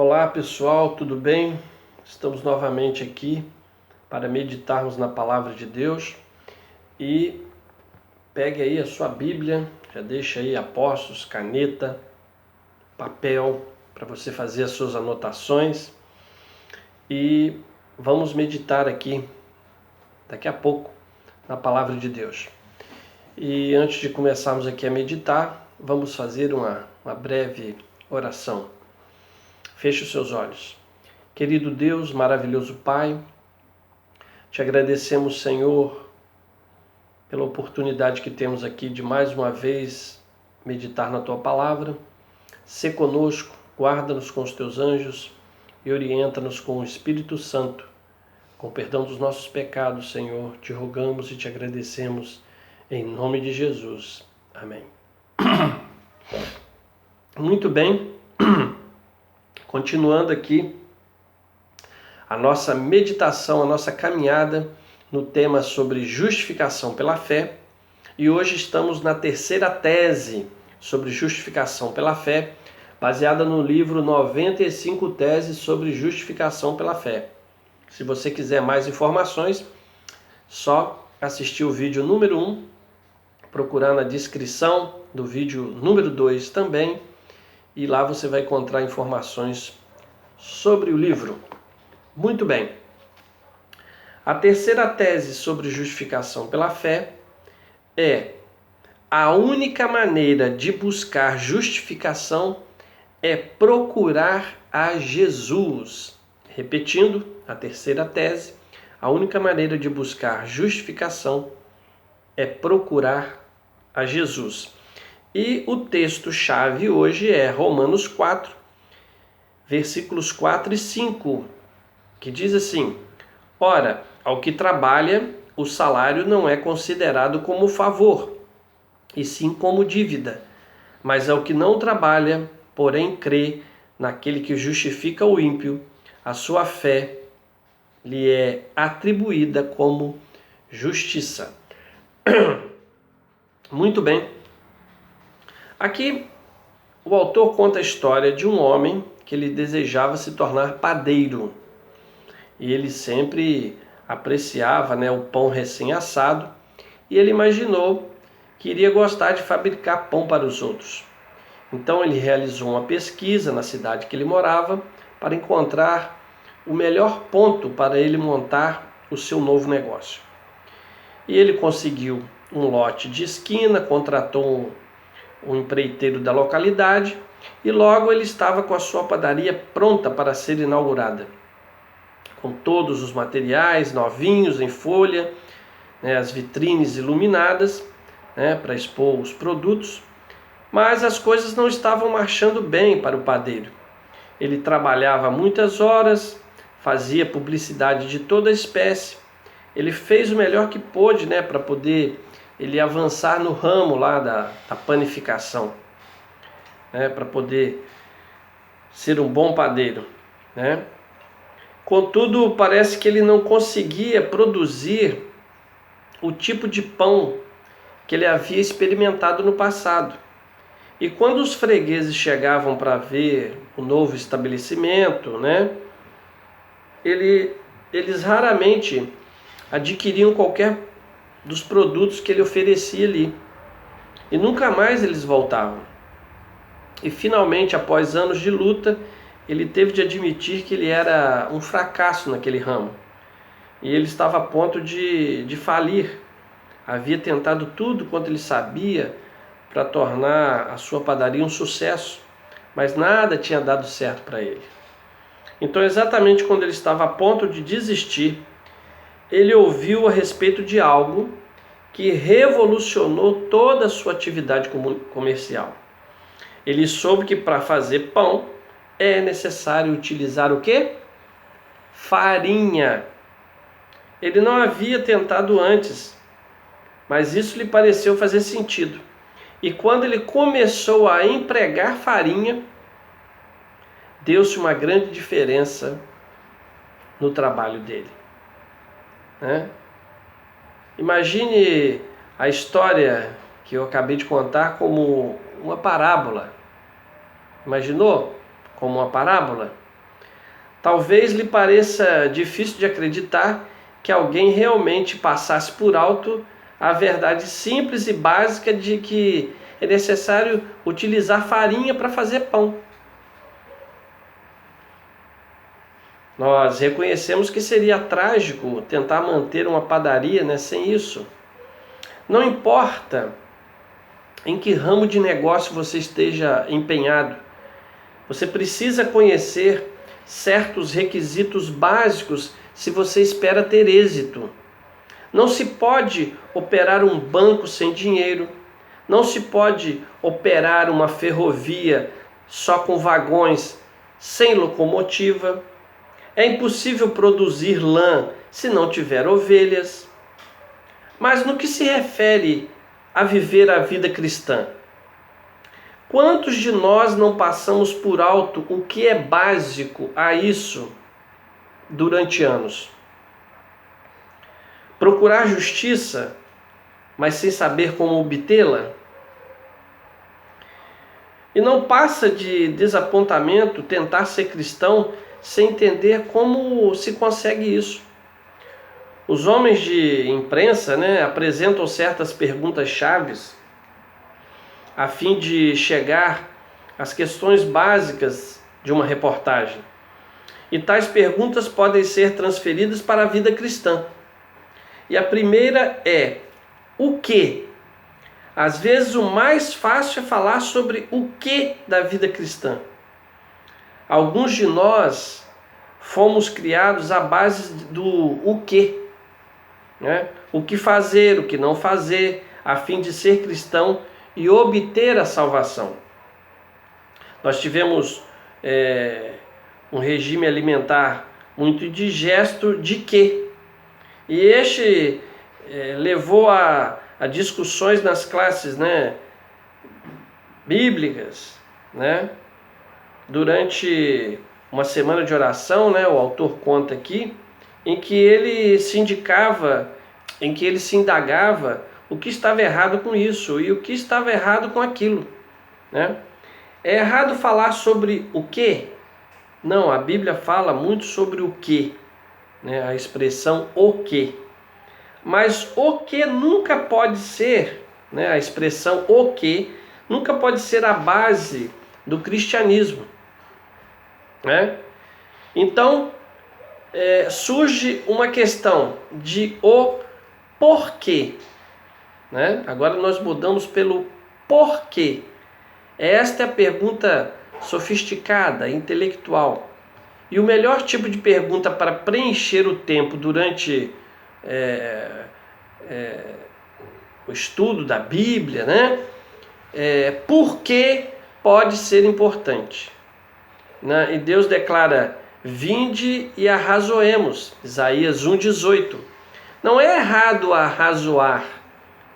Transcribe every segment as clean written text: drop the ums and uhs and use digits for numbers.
Olá pessoal, tudo bem? Estamos novamente aqui para meditarmos na Palavra de Deus e pegue aí a sua Bíblia, já deixa aí apostos, caneta, papel para você fazer as suas anotações e vamos meditar aqui daqui a pouco na Palavra de Deus. E antes de começarmos aqui a meditar, vamos fazer uma breve oração. Feche os seus olhos. Querido Deus, maravilhoso Pai, te agradecemos, Senhor, pela oportunidade que temos aqui de mais uma vez meditar na Tua Palavra. Sê conosco, guarda-nos com os Teus anjos e orienta-nos com o Espírito Santo. Com perdão dos nossos pecados, Senhor, te rogamos e te agradecemos em nome de Jesus. Amém. Muito bem, continuando aqui a nossa meditação, a nossa caminhada no tema sobre justificação pela fé. E hoje estamos na terceira tese sobre justificação pela fé, baseada no livro 95 Teses sobre Justificação pela Fé. Se você quiser mais informações, só assistir o vídeo número 1, procurar na descrição do vídeo número 2 também, e lá você vai encontrar informações sobre o livro. Muito bem. A terceira tese sobre justificação pela fé é: a única maneira de buscar justificação é procurar a Jesus. Repetindo, a terceira tese: a única maneira de buscar justificação é procurar a Jesus. E o texto-chave hoje é Romanos 4, versículos 4 e 5, que diz assim: ora, ao que trabalha, o salário não é considerado como favor, e sim como dívida. Mas ao que não trabalha, porém crê naquele que justifica o ímpio, a sua fé lhe é atribuída como justiça. Muito bem. Aqui o autor conta a história de um homem que ele desejava se tornar padeiro. E ele sempre apreciava, o pão recém-assado, e ele imaginou que iria gostar de fabricar pão para os outros. Então ele realizou uma pesquisa na cidade que ele morava para encontrar o melhor ponto para ele montar o seu novo negócio. E ele conseguiu um lote de esquina, contratou um empreiteiro da localidade e logo ele estava com a sua padaria pronta para ser inaugurada, com todos os materiais novinhos em folha, as vitrines iluminadas, para expor os produtos. Mas as coisas não estavam marchando bem para o padeiro. Ele trabalhava muitas horas, fazia publicidade de toda espécie. Ele fez o melhor que pôde, para poder ele avançar no ramo lá da panificação, para poder ser um bom padeiro, Contudo, parece que ele não conseguia produzir o tipo de pão que ele havia experimentado no passado. E quando os fregueses chegavam para ver o novo estabelecimento, eles raramente adquiriam qualquer dos produtos que ele oferecia ali. E nunca mais eles voltavam. E finalmente, após anos de luta, ele teve de admitir que ele era um fracasso naquele ramo. E ele estava a ponto de falir. Havia tentado tudo quanto ele sabia para tornar a sua padaria um sucesso, mas nada tinha dado certo para ele. Então, exatamente quando ele estava a ponto de desistir, ele ouviu a respeito de algo que revolucionou toda a sua atividade comercial. Ele soube que para fazer pão é necessário utilizar o quê? Farinha. Ele não havia tentado antes, mas isso lhe pareceu fazer sentido. E quando ele começou a empregar farinha, deu-se uma grande diferença no trabalho dele. Imagine a história que eu acabei de contar como uma parábola. Imaginou como uma parábola? Talvez lhe pareça difícil de acreditar que alguém realmente passasse por alto a verdade simples e básica de que é necessário utilizar farinha para fazer pão. Nós reconhecemos que seria trágico tentar manter uma padaria, né, sem isso. Não importa em que ramo de negócio você esteja empenhado, você precisa conhecer certos requisitos básicos se você espera ter êxito. Não se pode operar um banco sem dinheiro, não se pode operar uma ferrovia só com vagões, sem locomotiva. É impossível produzir lã se não tiver ovelhas. Mas no que se refere a viver a vida cristã, quantos de nós não passamos por alto o que é básico a isso durante anos? Procurar justiça, mas sem saber como obtê-la? E não passa de desapontamento tentar ser cristão sem entender como se consegue isso. Os homens de imprensa, né, apresentam certas perguntas chaves a fim de chegar às questões básicas de uma reportagem. E tais perguntas podem ser transferidas para a vida cristã. E a primeira é: o que? Às vezes o mais fácil é falar sobre o que da vida cristã. Alguns de nós fomos criados à base do o que, né? O que fazer, o que não fazer, a fim de ser cristão e obter a salvação. Nós tivemos um regime alimentar muito indigesto de quê? E este levou a discussões nas classes, né, bíblicas, né? Durante uma semana de oração, né, o autor conta aqui, em que ele se indicava, em que ele se indagava o que estava errado com isso e o que estava errado com aquilo, né? É errado falar sobre o que? Não, a Bíblia fala muito sobre o que, né? A expressão o que. Mas o que nunca pode ser, né? A expressão o que nunca pode ser a base do cristianismo, né? Então surge uma questão de o porquê, né? Agora nós mudamos pelo porquê. Esta é a pergunta sofisticada, intelectual. E o melhor tipo de pergunta para preencher o tempo durante o estudo da Bíblia, né? Por que pode ser importante, né? E Deus declara: vinde e arrazoemos, Isaías 1,18. Não é errado arrazoar,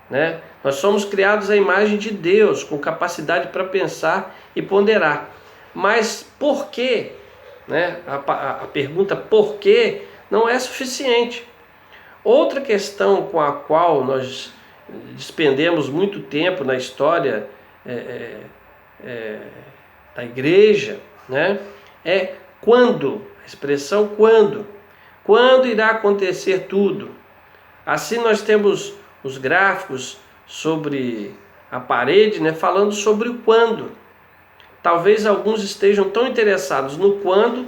né? Nós somos criados à imagem de Deus, com capacidade para pensar e ponderar. Mas por quê? Né? A pergunta por quê não é suficiente. Outra questão com a qual nós despendemos muito tempo na história da igreja, né, é quando, a expressão quando. Quando irá acontecer tudo? Assim nós temos os gráficos sobre a parede, né, falando sobre o quando. Talvez alguns estejam tão interessados no quando,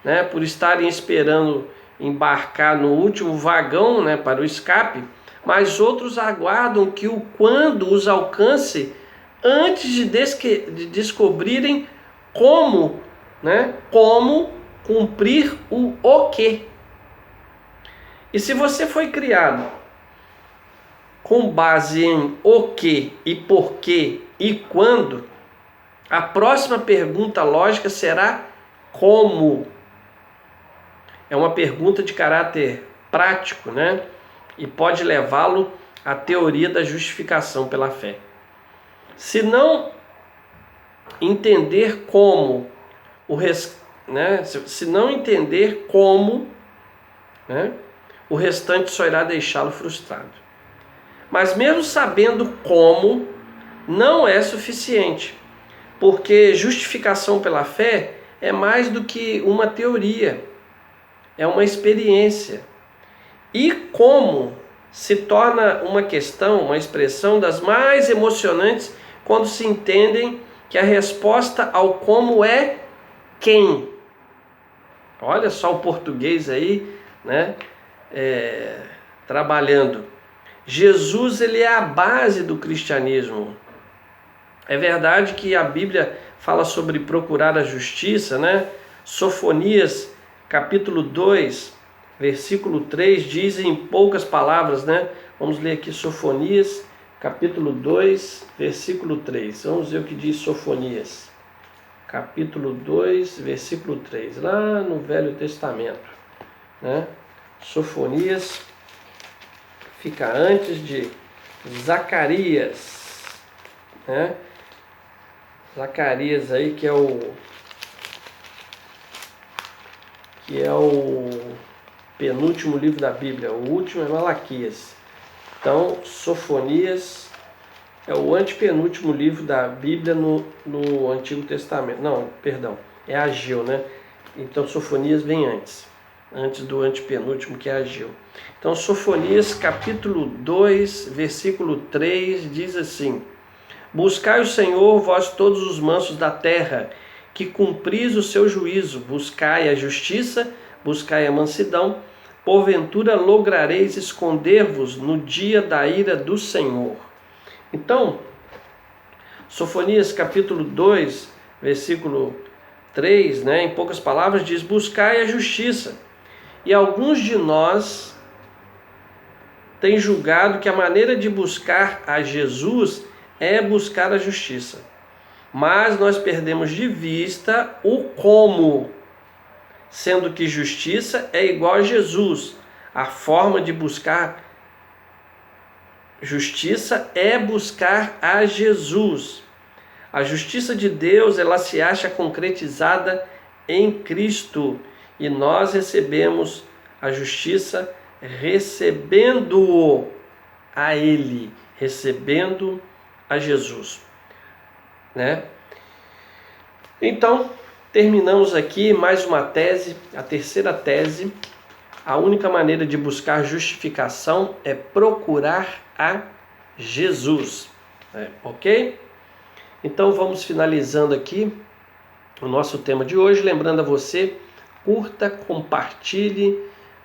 né, por estarem esperando embarcar no último vagão, né, para o escape, mas outros aguardam que o quando os alcance antes de descobrirem como, né, como cumprir o quê. E se você foi criado com base em o que e porquê e quando, a próxima pergunta lógica será como. É uma pergunta de caráter prático, né? E pode levá-lo à teoria da justificação pela fé. Se não entender como, se não entender como, né, o restante só irá deixá-lo frustrado. Mas mesmo sabendo como, não é suficiente, porque justificação pela fé é mais do que uma teoria, é uma experiência. E como se torna uma questão, uma expressão das mais emocionantes quando se entendem que a resposta ao como é quem. Olha só o português aí, né? Trabalhando. Jesus, ele é a base do cristianismo. É verdade que a Bíblia fala sobre procurar a justiça, né? Sofonias, capítulo 2, versículo 3, diz em poucas palavras, né? Vamos ler aqui Sofonias, capítulo 2, versículo 3. Vamos ver o que diz Sofonias. Capítulo 2, versículo 3, lá no Velho Testamento, né? Sofonias fica antes de Zacarias, né? Zacarias aí que é o penúltimo livro da Bíblia, o último é Malaquias. Então, Sofonias é o antepenúltimo livro da Bíblia no Antigo Testamento. Não, perdão, é Ageu, né? Então, Sofonias vem antes do antepenúltimo, que é Ageu. Então, Sofonias, capítulo 2, versículo 3, diz assim: Buscai o Senhor, vós todos os mansos da terra, que cumpris o seu juízo. Buscai a justiça, buscai a mansidão. Porventura lograreis esconder-vos no dia da ira do Senhor. Então, Sofonias capítulo 2, versículo 3, né, em poucas palavras, diz: buscai a justiça. E alguns de nós têm julgado que a maneira de buscar a Jesus é buscar a justiça. Mas nós perdemos de vista o como, sendo que justiça é igual a Jesus. A forma de buscar justiça é buscar a Jesus. A justiça de Deus, ela se acha concretizada em Cristo, e nós recebemos a justiça recebendo a Ele, recebendo a Jesus, né? Então, terminamos aqui mais uma tese, a terceira tese. A única maneira de buscar justificação é procurar a Jesus, ok? Então vamos finalizando aqui o nosso tema de hoje, lembrando a você, curta, compartilhe,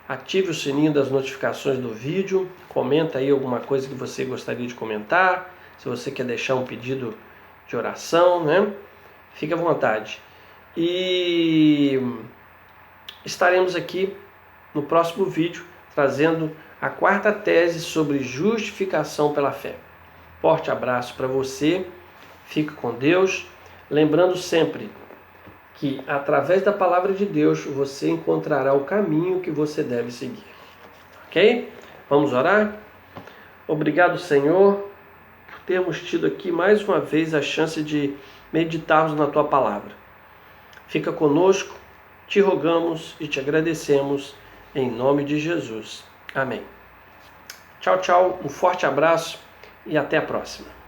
ative o sininho das notificações do vídeo, comenta aí alguma coisa que você gostaria de comentar, se você quer deixar um pedido de oração, né? Fique à vontade. E estaremos aqui no próximo vídeo trazendo a quarta tese sobre justificação pela fé. Forte abraço para você, fique com Deus, lembrando sempre que através da palavra de Deus você encontrará o caminho que você deve seguir. Ok? Vamos orar? Obrigado, Senhor, por termos tido aqui mais uma vez a chance de meditarmos na Tua palavra. Fica conosco, te rogamos e te agradecemos em nome de Jesus. Amém. Tchau, tchau, um forte abraço e até a próxima.